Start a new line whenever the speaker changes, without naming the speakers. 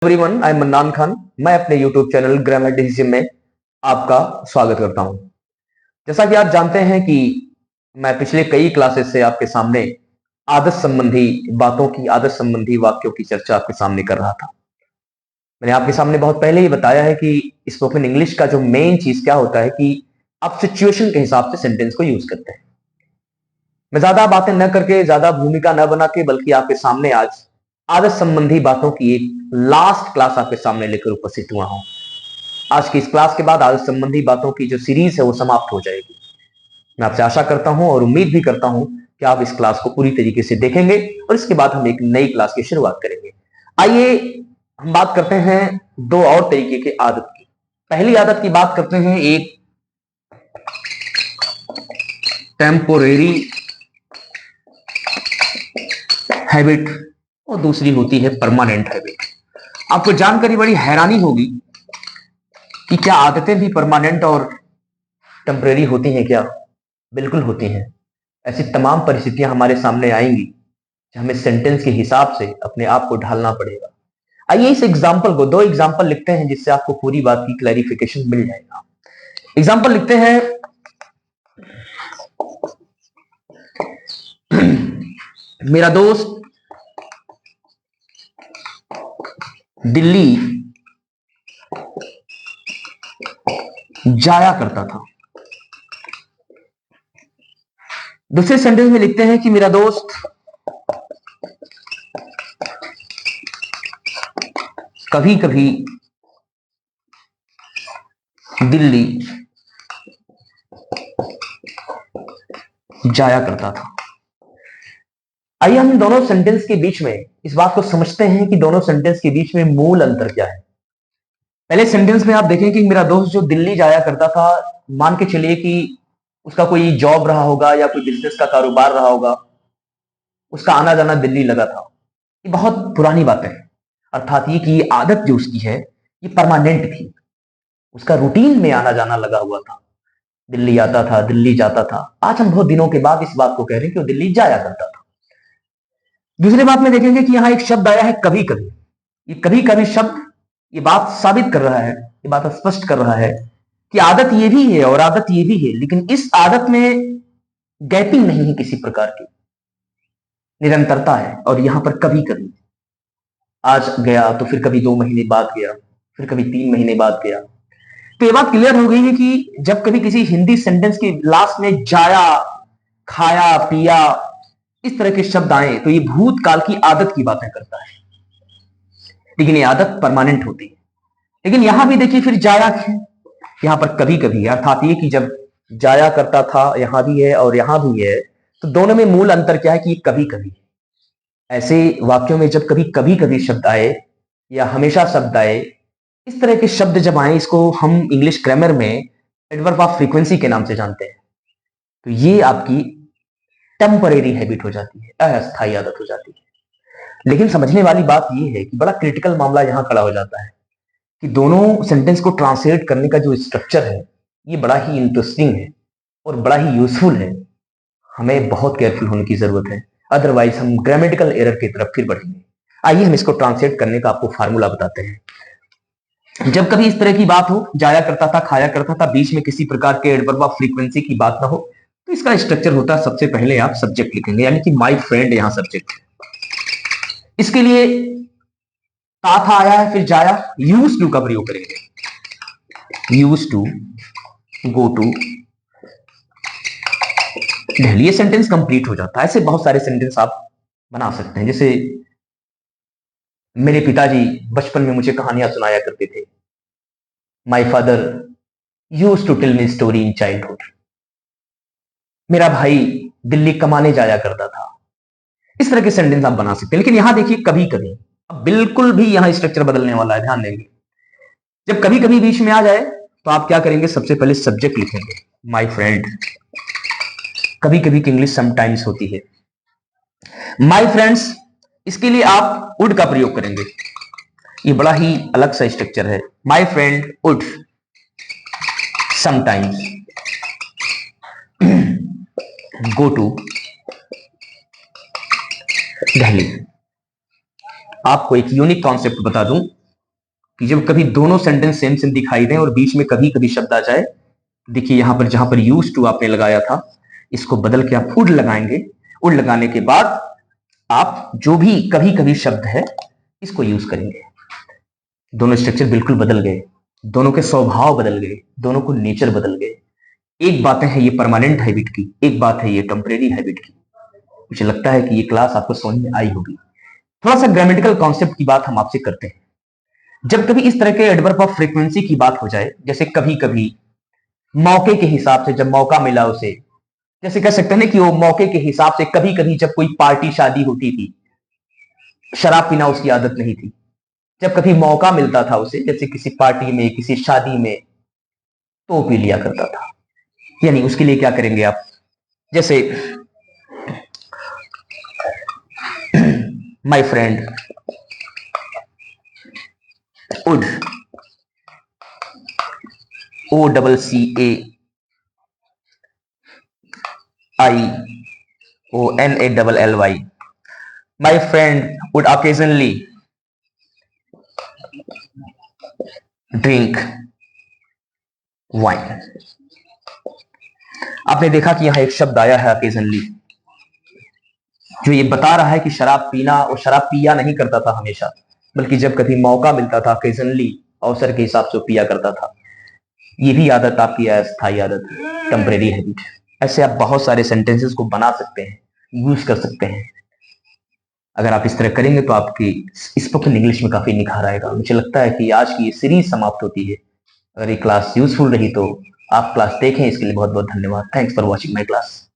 Everyone, I am mannan Khan. मैं अपने YouTube channel grammar decision में आपका स्वागत करता हूं। जैसा कि आप जानते हैं कि मैं पिछले कई क्लासेस से आपके सामने आदत संबंधी बातों की, आदत संबंधी वाक्यों की चर्चा आपके सामने कर रहा था। मैंने आपके सामने बहुत पहले ही बताया है कि स्पोकन इंग्लिश का जो मेन चीज क्या होता है कि आप सिचुएशन के हिसाब से सेंटेंस को यूज करते हैं। मैं ज्यादा बातें न करके, ज्यादा भूमिका न बना के, बल्कि आपके सामने आज आदत संबंधी बातों की एक लास्ट क्लास आपके सामने लेकर उपस्थित हुआ हूं। आज की इस क्लास के बाद आदत संबंधी बातों की जो सीरीज है वो समाप्त हो जाएगी। मैं आपसे आशा करता हूं और उम्मीद भी करता हूं कि आप इस क्लास को पूरी तरीके से देखेंगे और इसके बाद हम एक नई क्लास की शुरुआत करेंगे। आइए हम बात करते हैं दो और तरीके की आदत की। पहली आदत की बात करते हैं, एक टेम्पोरेरी हैबिट और दूसरी होती है परमानेंट हैबिट। आपको जानकर बड़ी हैरानी होगी कि क्या आदतें भी परमानेंट और टेम्परेरी होती हैं क्या? बिल्कुल होती हैं। ऐसी तमाम परिस्थितियां हमारे सामने आएंगी कि हमें सेंटेंस के हिसाब से अपने आप को ढालना पड़ेगा। आइए इस एग्जाम्पल को, दो एग्जाम्पल लिखते हैं जिससे आपको पूरी बात की क्लैरिफिकेशन मिल जाएगा। एग्जाम्पल लिखते हैं, मेरा दोस्त दिल्ली जाया करता था। दूसरे सेंटेंस में लिखते हैं कि मेरा दोस्त कभी कभी दिल्ली जाया करता था। आइए हम दोनों सेंटेंस के बीच में इस बात को समझते हैं कि दोनों सेंटेंस के बीच में मूल अंतर क्या है। पहले सेंटेंस में आप देखें कि मेरा दोस्त जो दिल्ली जाया करता था, मान के चलिए कि उसका कोई जॉब रहा होगा या कोई बिजनेस का कारोबार रहा होगा, उसका आना जाना दिल्ली लगा था। ये बहुत पुरानी बात है, अर्थात ये कि ये आदत जो उसकी है ये परमानेंट थी। उसका रूटीन में आना जाना लगा हुआ था, दिल्ली आता था, दिल्ली जाता था। आज हम बहुत दिनों के बाद इस बात को कह रहे हैं कि वो दिल्ली जाया करता था। दूसरी बात में देखेंगे कि यहां एक शब्द आया है कभी कभी। ये कभी कभी शब्द ये बात साबित कर रहा है, ये बात स्पष्ट कर रहा है कि आदत ये भी है और आदत ये भी है, लेकिन इस आदत में गैपिंग नहीं है, किसी प्रकार की निरंतरता है। और यहां पर कभी कभी आज गया तो फिर कभी 2 महीने बाद गया, फिर कभी 3 महीने बाद गया। तो ये बात क्लियर हो गई है कि जब कभी किसी हिंदी सेंटेंस के लास्ट में जाया, खाया, पिया, इस तरह के शब्द आए तो ये भूतकाल की आदत की बातें करता है, लेकिन ये आदत परमानेंट होती है। लेकिन यहां भी देखिए फिर जाया है, यहां पर कभी कभी, अर्थात ये कि जब जाया करता था यहां भी है और यहां भी है, तो दोनों में मूल अंतर क्या है कि ये कभी कभी। ऐसे वाक्यों में जब कभी कभी कभी शब्द आए या हमेशा शब्द आए, इस तरह के शब्द जब आए, इसको हम इंग्लिश ग्रामर में एडवर्ब ऑफ फ्रीक्वेंसी के नाम से जानते हैं। तो ये आपकी टेम्परेरी हैबिट हो जाती है, अस्थायी आदत हो जाती है। लेकिन समझने वाली बात यह है कि बड़ा क्रिटिकल मामला यहां खड़ा हो जाता है कि दोनों सेंटेंस को ट्रांसलेट करने का जो स्ट्रक्चर है ये बड़ा ही इंटरेस्टिंग है और बड़ा ही यूजफुल है। हमें बहुत केयरफुल होने की जरूरत है, अदरवाइज हम ग्रामेटिकल एरर की तरफ फिर बढ़ेंगे। आइए हम इसको ट्रांसलेट करने का आपको फार्मूला बताते हैं। जब कभी इस तरह की बात हो, जाया करता था, खाया करता था, बीच में किसी प्रकार के एडवर्ब ऑफ फ्रीक्वेंसी की बात ना हो, तो इसका स्ट्रक्चर होता है, सबसे पहले आप सब्जेक्ट लिखेंगे, यानी कि माय फ्रेंड यहां सब्जेक्ट है। इसके लिए था आया है, फिर जाया, यूज टू का प्रयोग करेंगे। Use to go to Delhi, ये सेंटेंस कंप्लीट हो जाता है। ऐसे बहुत सारे सेंटेंस आप बना सकते हैं। जैसे मेरे पिताजी बचपन में मुझे कहानियां सुनाया करते थे। My father used to tell me story in childhood. मेरा भाई दिल्ली कमाने जाया करता था। इस तरह के सेंटेंस आप बना सकते हैं। लेकिन यहां देखिए कभी कभी, अब बिल्कुल भी यहां स्ट्रक्चर बदलने वाला है, ध्यान देंगे। जब कभी कभी बीच में आ जाए तो आप क्या करेंगे, सबसे पहले सब्जेक्ट लिखेंगे, माय फ्रेंड। कभी कभी की इंग्लिश समटाइम्स होती है माय फ्रेंड्स। इसके लिए आप वुड का प्रयोग करेंगे। ये बड़ा ही अलग सा स्ट्रक्चर है, my friend would sometimes go to Delhi. आपको एक यूनिक कॉन्सेप्ट बता दूं, कि जब कभी दोनों सेंटेंस सेम सेम दिखाई दें और बीच में कभी कभी शब्द आ जाए, देखिए यहां पर जहां पर यूज टू आपने लगाया था, इसको बदल के आप वुड लगाएंगे। वुड लगाने के बाद आप जो भी कभी कभी शब्द है इसको यूज करेंगे। दोनों स्ट्रक्चर बिल्कुल बदल गए, दोनों के स्वभाव बदल गए, दोनों को नेचर बदल गए। एक बात है ये परमानेंट हैबिट की, एक बात है ये टेम्परेरी हैबिट की। मुझे लगता है कि ये क्लास आपको समझ में आई होगी। थोड़ा सा ग्रामेटिकल कॉन्सेप्ट की बात हम आपसे करते हैं। जब कभी इस तरह के एडवर्ब ऑफ फ्रीक्वेंसी की बात हो जाए, जैसे कभी कभी, मौके के हिसाब से, जब मौका मिला उसे, जैसे कह सकते हैं ना कि वो मौके के हिसाब से, कभी कभी जब कोई पार्टी शादी होती थी, शराब पीना उसकी आदत नहीं थी, जब कभी मौका मिलता था उसे, जैसे किसी पार्टी में, किसी शादी में, तो वो पी लिया करता था। यानी उसके लिए क्या करेंगे आप, जैसे my friend would, OCCAIONALLY, my friend would occasionally drink wine। आपने देखा कि यहां एक शब्द आया है occasionally, जो ये बता रहा है कि शराब पीना, और शराब पिया नहीं करता था हमेशा, बल्कि जब कभी मौका मिलता था, occasionally, अवसर के हिसाब से पिया करता था। ये भी आदत आपकी अस्थायी आदत, टेम्परेरी हैबिट। ऐसे आप बहुत सारे सेंटेंसेस को बना सकते हैं, यूज कर सकते हैं। अगर आप इस तरह करेंगे तो आपकी स्पोकन इंग्लिश में काफी निखार आएगा। मुझे लगता है कि आज की ये सीरीज समाप्त होती है। अगर ये क्लास यूजफुल रही तो आप क्लास देखें, इसके लिए बहुत बहुत धन्यवाद। Thanks for watching my class.